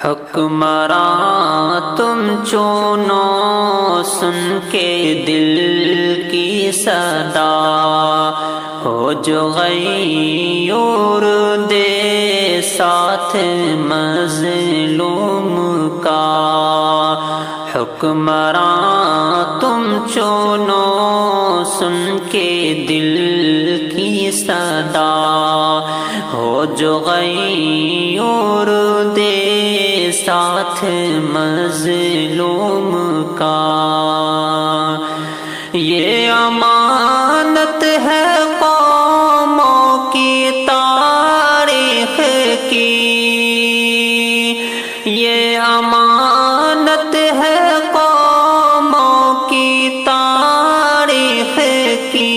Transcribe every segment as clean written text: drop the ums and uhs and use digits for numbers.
حکمراں تم چونو سن کے دل کی صدا، ہو جو غیور دے ساتھ مظلوم کا۔ حکمراں تم چونو سن کے دل کی صدا، ہو جو غیور دے ساتھ مظلوم کا۔ یہ امانت ہے قوموں کی تاریخ کی، یہ امانت ہے قوموں کی تاریخ کی۔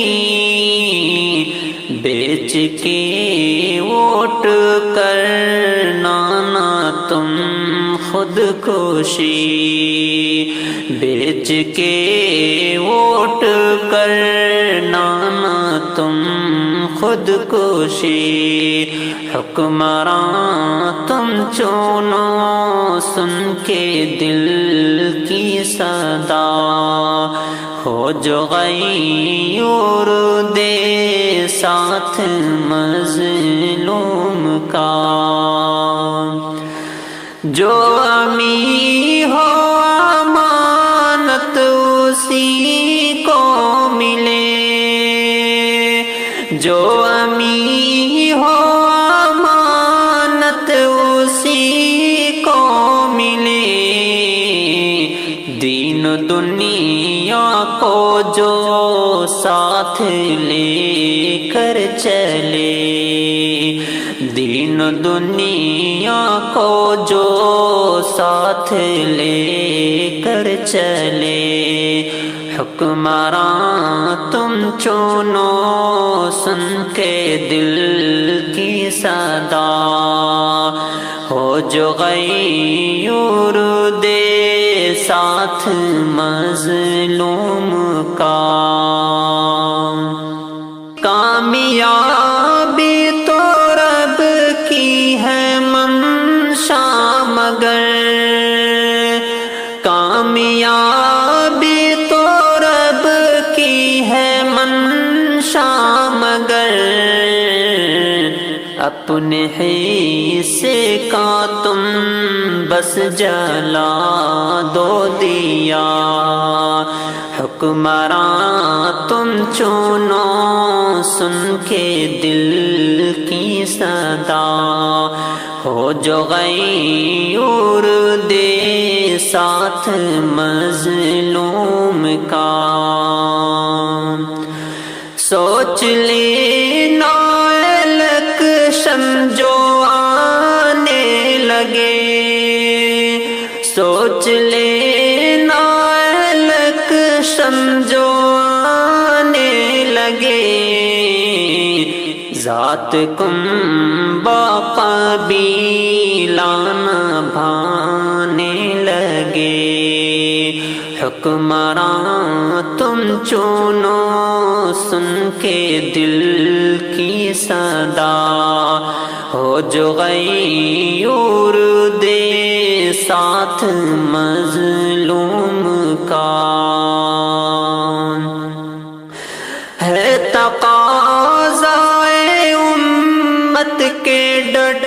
بیچ کے ووٹ کرنا نہ تم خود کشی، بیچ کے ووٹ کرنا نہ تم خود کشی۔ حکمراں تم چونو سن کے دل کی صدا، ہو جو غیور دے ساتھ مظلوم کا۔ جو امی ہو امانت اسی کو ملے، جو امی ہو امانت اسی کو ملے۔ دین و دنیا کو جو ساتھ لے کر چلے، دین و دنیا کو جو ساتھ لے کر چلے۔ حکمراں تم چونو سن کے دل کی صدا، ہو جو غیور دے ساتھ مظلوم کا۔ کامیابی تو رب کی ہے منشا، مگر کامیابی تو رب کی ہے منشا، مگر اپنے حصے کا تم بس جلا دو دیا۔ حکمراں تم چونو سن کے دل کی صدا، ہو جو غیور دے ساتھ مظلوم کا۔ سوچ لینا الیکشن جو آنے لگے، سوچ لینا الیکشن جو آنے لگے۔ ذات کم باقبیلانہ بھانے لگے۔ حکمراں تم چونو سن کے دل کی صدا، ہو جو غیور دے ساتھ مظلوم کا۔ ہے تقاضائے امت کے ڈٹ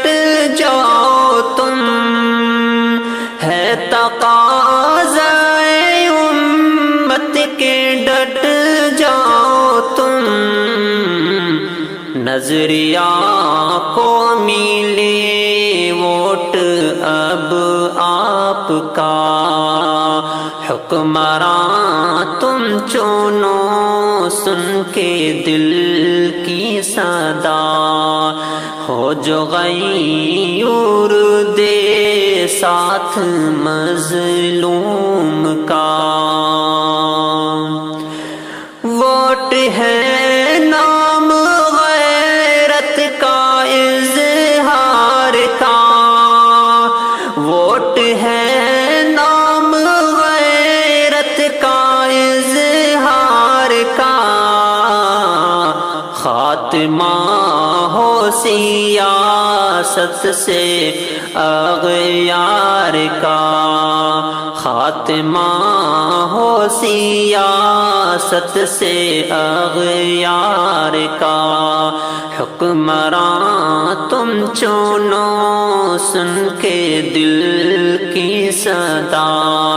جاؤ تم، ہے تقاضائے امت کے ڈٹ جاؤ تم۔ نظریہ کو ملے ووٹ اب آپ کا۔ حکمراں تم چونو سن کے دل کی صدا، ہو جو غیور دے ساتھ مظلوم کا۔ ووٹ ہے نام غیرت کا اظہار کا، ووٹ ہے نام غیرت کا اظہار کا۔ خاتمہ ہو سیاست سے اغیار یار کا خاتمہ ہو سیاست سے اغیار کا حکمراں تم چنو سن کے دل کی صدا